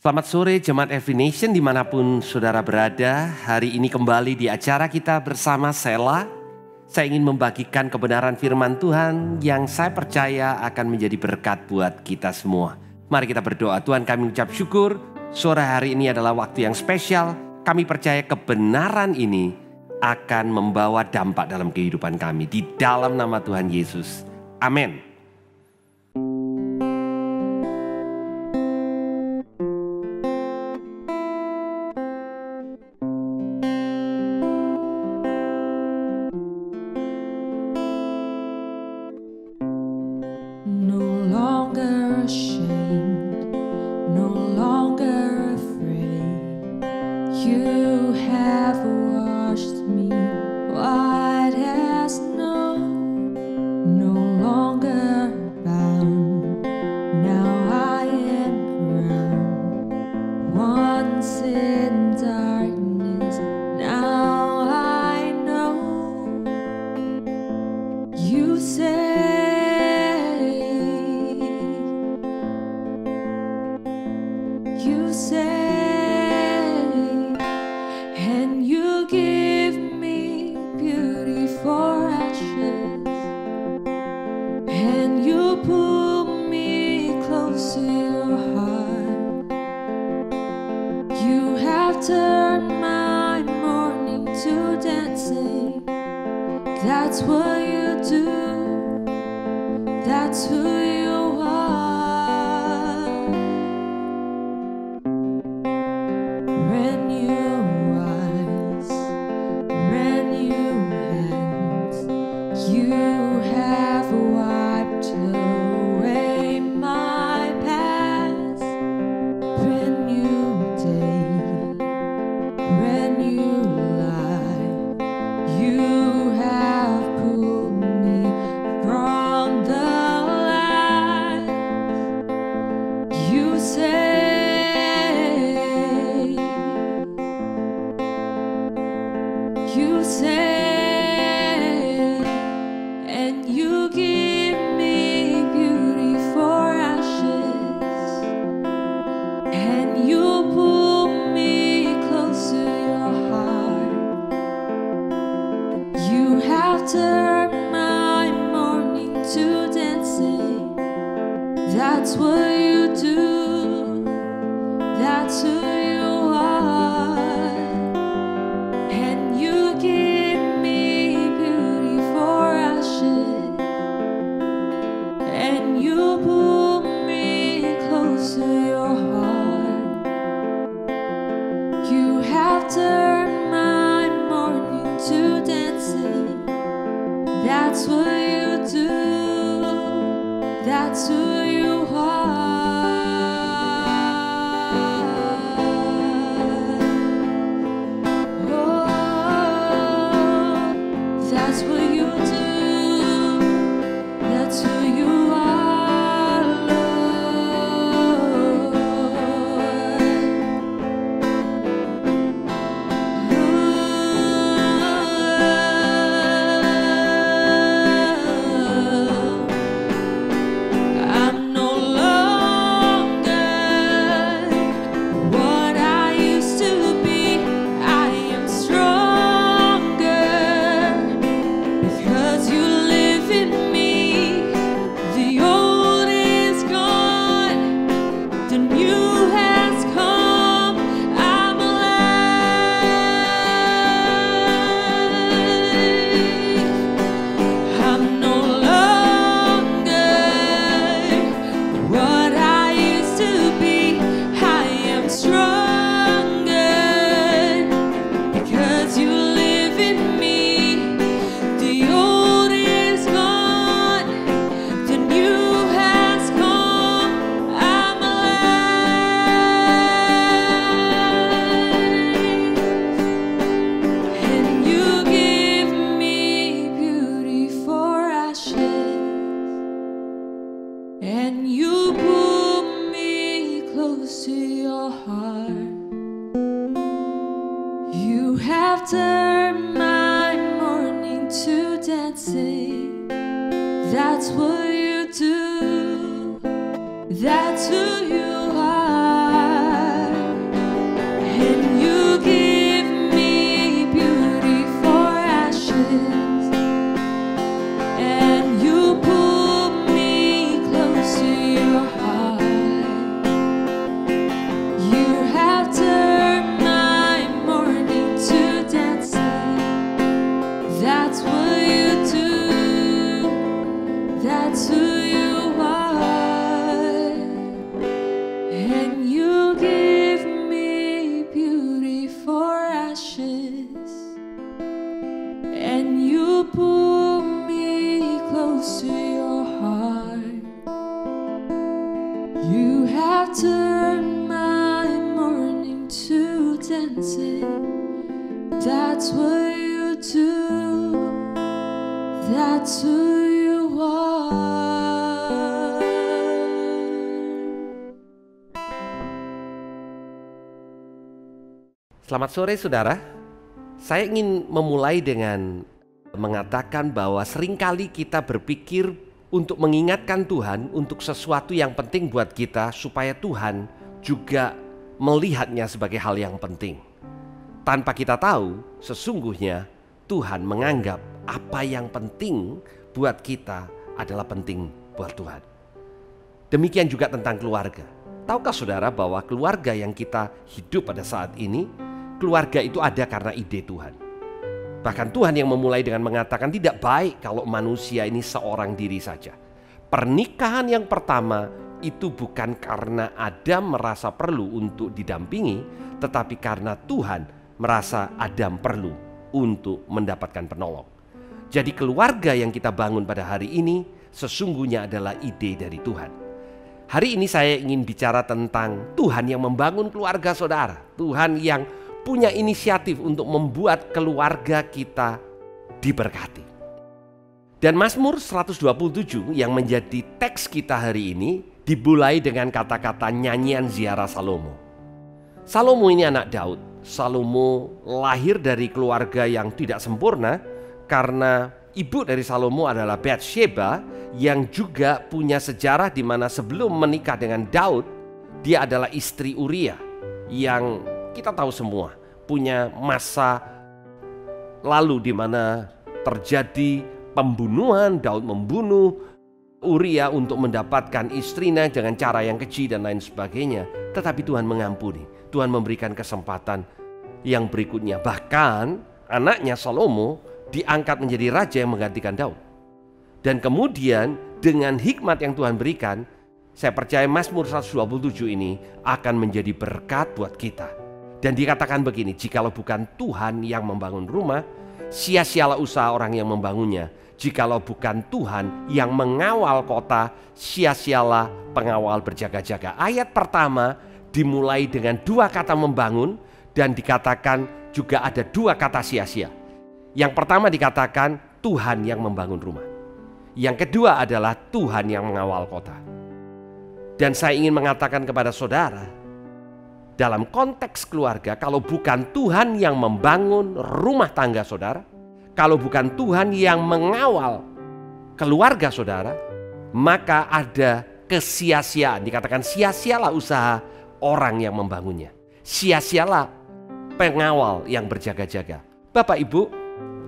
Selamat sore Jemaat Every Nation dimanapun saudara berada. Hari ini kembali di acara kita bersama Sela. Saya ingin membagikan kebenaran firman Tuhan yang saya percaya akan menjadi berkat buat kita semua. Mari kita berdoa. Tuhan, kami ucap syukur. Sore hari ini adalah waktu yang spesial. Kami percaya kebenaran ini akan membawa dampak dalam kehidupan kami. Di dalam nama Tuhan Yesus. Amin. That's what you do. That's who you are. dances, and you pull me close to your heart. You have turned my mourning to dancing. That's what you do. That's who you are. And you give me beauty for ashes, and you pull me close to your heart. You have turned my mourning to dancing. That's what you do. That's who you are. Selamat sore saudara. Saya ingin memulai dengan mengatakan bahwa seringkali kita berpikir untuk mengingatkan Tuhan untuk sesuatu yang penting buat kita, supaya Tuhan juga melihatnya sebagai hal yang penting. Tanpa kita tahu, sesungguhnya Tuhan menganggap apa yang penting buat kita adalah penting buat Tuhan. Demikian juga tentang keluarga. Tahukah saudara bahwa keluarga yang kita hidup pada saat ini, keluarga itu ada karena ide Tuhan. Bahkan Tuhan yang memulai dengan mengatakan tidak baik kalau manusia ini seorang diri saja. Pernikahan yang pertama itu bukan karena Adam merasa perlu untuk didampingi, tetapi karena Tuhan merasa Adam perlu untuk mendapatkan penolong. Jadi keluarga yang kita bangun pada hari ini sesungguhnya adalah ide dari Tuhan. Hari ini saya ingin bicara tentang Tuhan yang membangun keluarga saudara. Tuhan yang punya inisiatif untuk membuat keluarga kita diberkati. Dan Mazmur 127 yang menjadi teks kita hari ini dimulai dengan kata-kata nyanyian ziarah Salomo. Salomo ini anak Daud. Salomo lahir dari keluarga yang tidak sempurna karena ibu dari Salomo adalah Batsheba yang juga punya sejarah di mana sebelum menikah dengan Daud, dia adalah istri Uria yang kita tahu semua punya masa lalu di mana terjadi pembunuhan. Daud membunuh Uria untuk mendapatkan istrinya dengan cara yang keji dan lain sebagainya. Tetapi Tuhan mengampuni. Tuhan memberikan kesempatan yang berikutnya. Bahkan anaknya Salomo diangkat menjadi raja yang menggantikan Daud. Dan kemudian dengan hikmat yang Tuhan berikan, saya percaya Mazmur 127 ini akan menjadi berkat buat kita. Dan dikatakan begini, jikalau bukan Tuhan yang membangun rumah, sia-sialah usaha orang yang membangunnya. Jikalau bukan Tuhan yang mengawal kota, sia-sialah pengawal berjaga-jaga. Ayat pertama dimulai dengan dua kata membangun, dan dikatakan juga ada dua kata sia-sia. Yang pertama dikatakan Tuhan yang membangun rumah. Yang kedua adalah Tuhan yang mengawal kota. Dan saya ingin mengatakan kepada saudara, dalam konteks keluarga, kalau bukan Tuhan yang membangun rumah tangga saudara, kalau bukan Tuhan yang mengawal keluarga saudara, maka ada kesia-siaan. Dikatakan sia-sialah usaha orang yang membangunnya. Sia-sialah pengawal yang berjaga-jaga. Bapak Ibu,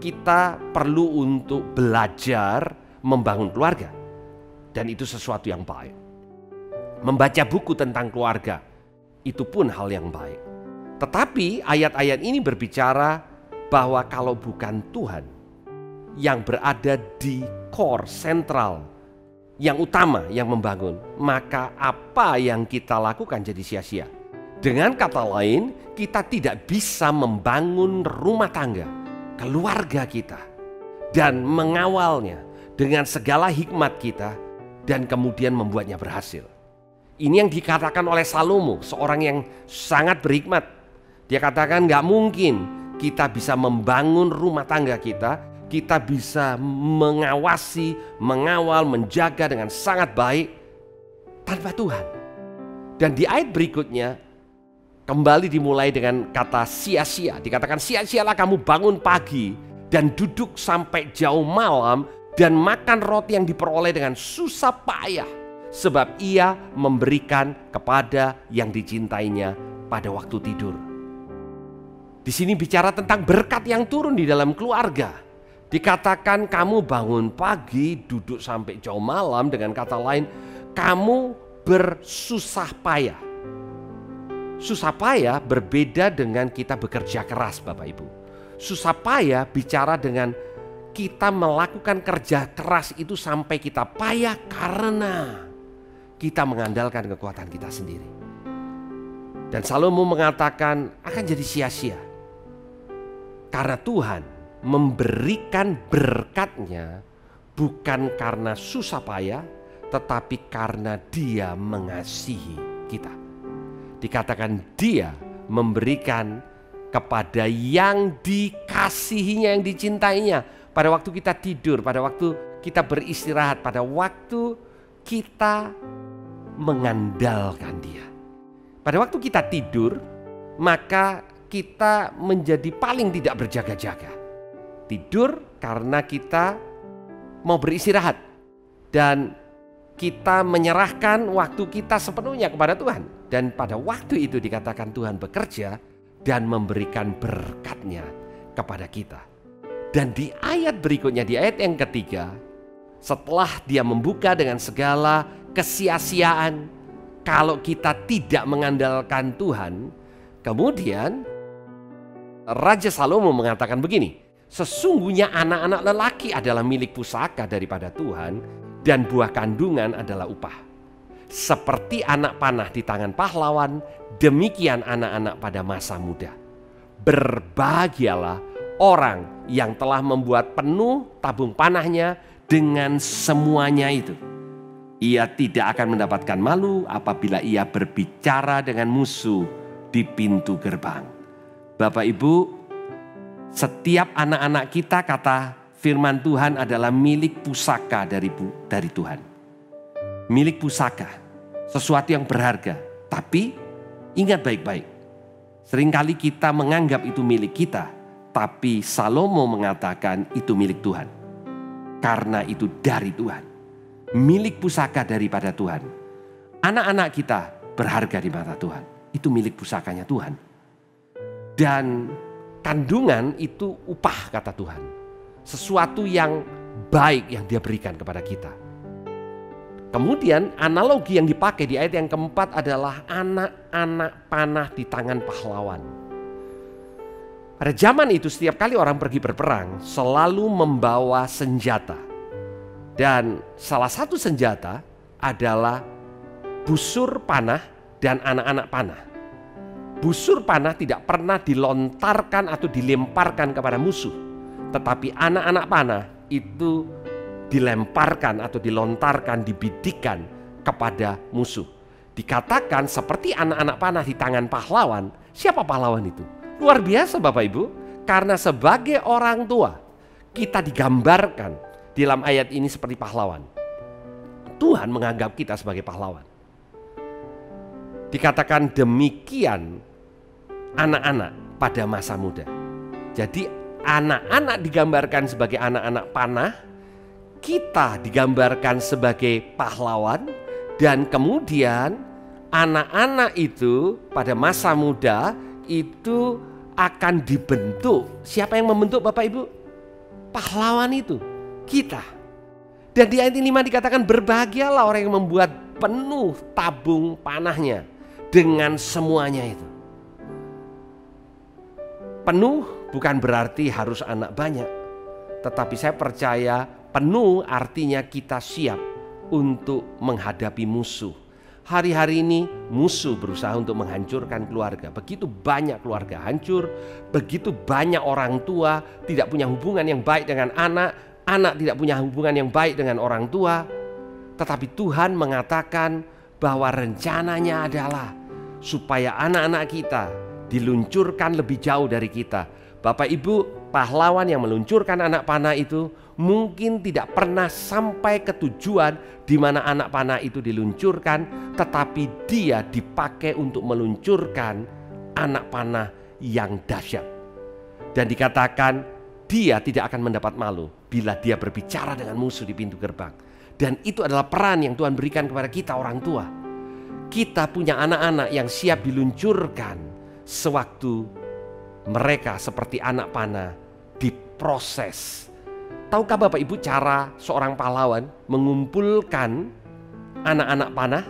kita perlu untuk belajar membangun keluarga. Dan itu sesuatu yang baik. Membaca buku tentang keluarga, itu pun hal yang baik. Tetapi ayat-ayat ini berbicara bahwa kalau bukan Tuhan yang berada di core sentral, yang utama yang membangun, maka apa yang kita lakukan jadi sia-sia. Dengan kata lain, kita tidak bisa membangun rumah tangga, keluarga kita, dan mengawalnya dengan segala hikmat kita, dan kemudian membuatnya berhasil. Ini yang dikatakan oleh Salomo, seorang yang sangat berhikmat. Dia katakan gak mungkin kita bisa membangun rumah tangga kita, kita bisa mengawasi, mengawal, menjaga dengan sangat baik tanpa Tuhan. Dan di ayat berikutnya kembali dimulai dengan kata sia-sia. Dikatakan sia-sialah kamu bangun pagi dan duduk sampai jauh malam dan makan roti yang diperoleh dengan susah payah, sebab ia memberikan kepada yang dicintainya pada waktu tidur. Di sini bicara tentang berkat yang turun di dalam keluarga. Dikatakan kamu bangun pagi, duduk sampai jauh malam, dengan kata lain, kamu bersusah payah. Susah payah berbeda dengan kita bekerja keras, Bapak Ibu. Susah payah bicara dengan kita melakukan kerja keras itu sampai kita payah karena kita mengandalkan kekuatan kita sendiri. Dan Salomo mengatakan akan jadi sia-sia. Karena Tuhan memberikan berkat-Nya bukan karena susah payah, tetapi karena Dia mengasihi kita. Dikatakan Dia memberikan kepada yang dikasihinya, yang dicintainya. Pada waktu kita tidur, pada waktu kita beristirahat, pada waktu kita mengandalkan Dia. Pada waktu kita tidur, maka kita menjadi paling tidak berjaga-jaga. Tidur karena kita mau beristirahat. Dan kita menyerahkan waktu kita sepenuhnya kepada Tuhan. Dan pada waktu itu dikatakan Tuhan bekerja dan memberikan berkat-Nya kepada kita. Dan di ayat berikutnya, di ayat yang ketiga, setelah Dia membuka dengan segala kesia-siaan, kalau kita tidak mengandalkan Tuhan, kemudian Raja Salomo mengatakan begini, sesungguhnya anak-anak lelaki adalah milik pusaka daripada Tuhan, dan buah kandungan adalah upah. Seperti anak panah di tangan pahlawan, demikian anak-anak pada masa muda. Berbahagialah orang yang telah membuat penuh tabung panahnya dengan semuanya itu. Ia tidak akan mendapatkan malu apabila ia berbicara dengan musuh di pintu gerbang. Bapak Ibu, setiap anak-anak kita, kata firman Tuhan, adalah milik pusaka dari Tuhan. Milik pusaka, sesuatu yang berharga. Tapi ingat baik-baik, seringkali kita menganggap itu milik kita. Tapi Salomo mengatakan itu milik Tuhan. Karena itu dari Tuhan. Milik pusaka daripada Tuhan. Anak-anak kita berharga di mata Tuhan. Itu milik pusakanya Tuhan. Dan kandungan itu upah, kata Tuhan. Sesuatu yang baik yang Dia berikan kepada kita. Kemudian analogi yang dipakai di ayat yang keempat adalah anak-anak panah di tangan pahlawan. Pada zaman itu setiap kali orang pergi berperang selalu membawa senjata. Dan salah satu senjata adalah busur panah dan anak-anak panah. Busur panah tidak pernah dilontarkan atau dilemparkan kepada musuh. Tetapi anak-anak panah itu dilemparkan atau dilontarkan, dibidikan kepada musuh. Dikatakan seperti anak-anak panah di tangan pahlawan. Siapa pahlawan itu? Luar biasa Bapak Ibu, karena sebagai orang tua kita digambarkan dalam ayat ini seperti pahlawan. Tuhan menganggap kita sebagai pahlawan. Dikatakan demikian anak-anak pada masa muda. Jadi anak-anak digambarkan sebagai anak-anak panah, kita digambarkan sebagai pahlawan, dan kemudian anak-anak itu pada masa muda itu akan dibentuk. Siapa yang membentuk Bapak Ibu? Pahlawan itu, kita. Dan di ayat 5 dikatakan berbahagialah orang yang membuat penuh tabung panahnya dengan semuanya itu. Penuh bukan berarti harus anak banyak. Tetapi saya percaya penuh artinya kita siap untuk menghadapi musuh. Hari-hari ini musuh berusaha untuk menghancurkan keluarga. Begitu banyak keluarga hancur, begitu banyak orang tua tidak punya hubungan yang baik dengan anak, anak tidak punya hubungan yang baik dengan orang tua. Tetapi Tuhan mengatakan bahwa rencananya adalah supaya anak-anak kita diluncurkan lebih jauh dari kita. Bapak Ibu, pahlawan yang meluncurkan anak panah itu mungkin tidak pernah sampai ke tujuan di mana anak panah itu diluncurkan, tetapi dia dipakai untuk meluncurkan anak panah yang dahsyat. Dan dikatakan dia tidak akan mendapat malu bila dia berbicara dengan musuh di pintu gerbang. Dan itu adalah peran yang Tuhan berikan kepada kita orang tua. Kita punya anak-anak yang siap diluncurkan sewaktu mereka seperti anak panah diproses Tahukah Bapak Ibu cara seorang pahlawan mengumpulkan anak-anak panah?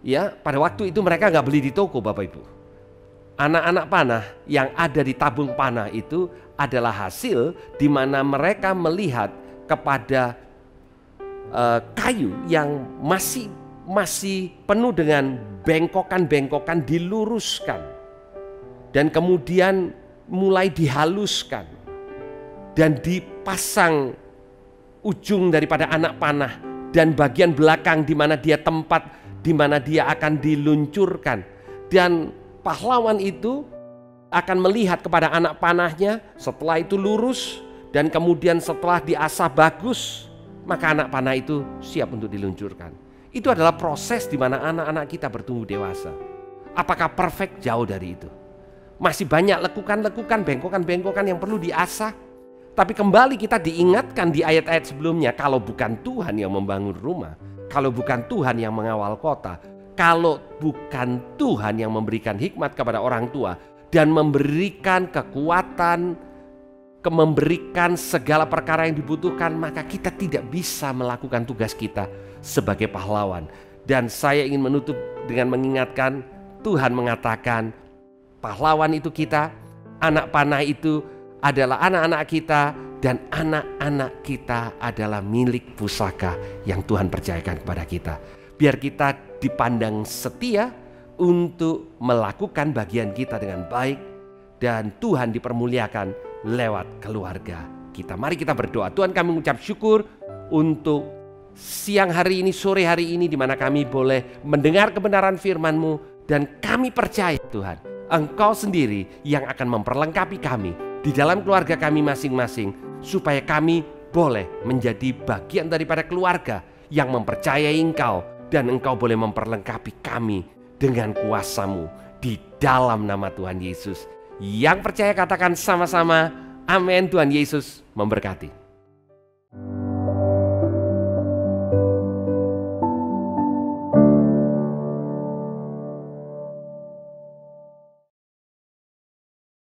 Ya, pada waktu itu mereka nggak beli di toko, Bapak Ibu. Anak-anak panah yang ada di tabung panah itu adalah hasil di mana mereka melihat kepada kayu yang masih penuh dengan bengkokan-bengkokan diluruskan dan kemudian mulai dihaluskan dan dipasang ujung daripada anak panah dan bagian belakang di mana dia tempat di mana dia akan diluncurkan. Dan pahlawan itu akan melihat kepada anak panahnya, setelah itu lurus dan kemudian setelah diasah bagus, maka anak panah itu siap untuk diluncurkan. Itu adalah proses di mana anak-anak kita bertumbuh dewasa. Apakah perfect? Jauh dari itu. Masih banyak lekukan-lekukan, bengkokan-bengkokan yang perlu diasah. Tapi kembali kita diingatkan di ayat-ayat sebelumnya, kalau bukan Tuhan yang membangun rumah, kalau bukan Tuhan yang mengawal kota, kalau bukan Tuhan yang memberikan hikmat kepada orang tua dan memberikan kekuatan, memberikan segala perkara yang dibutuhkan, maka kita tidak bisa melakukan tugas kita sebagai pahlawan. Dan saya ingin menutup dengan mengingatkan, Tuhan mengatakan pahlawan itu kita, anak panah itu adalah anak-anak kita, dan anak-anak kita adalah milik pusaka yang Tuhan percayakan kepada kita. Biar kita dipandang setia untuk melakukan bagian kita dengan baik, dan Tuhan dipermuliakan lewat keluarga kita. Mari kita berdoa. Tuhan, kami mengucap syukur untuk siang hari ini, sore hari ini, di mana kami boleh mendengar kebenaran firman-Mu, dan kami percaya Tuhan, Engkau sendiri yang akan memperlengkapi kami di dalam keluarga kami masing-masing, supaya kami boleh menjadi bagian daripada keluarga yang mempercayai Engkau, dan Engkau boleh memperlengkapi kami dengan kuasa-Mu di dalam nama Tuhan Yesus. Yang percaya katakan sama-sama, amin. Tuhan Yesus memberkati.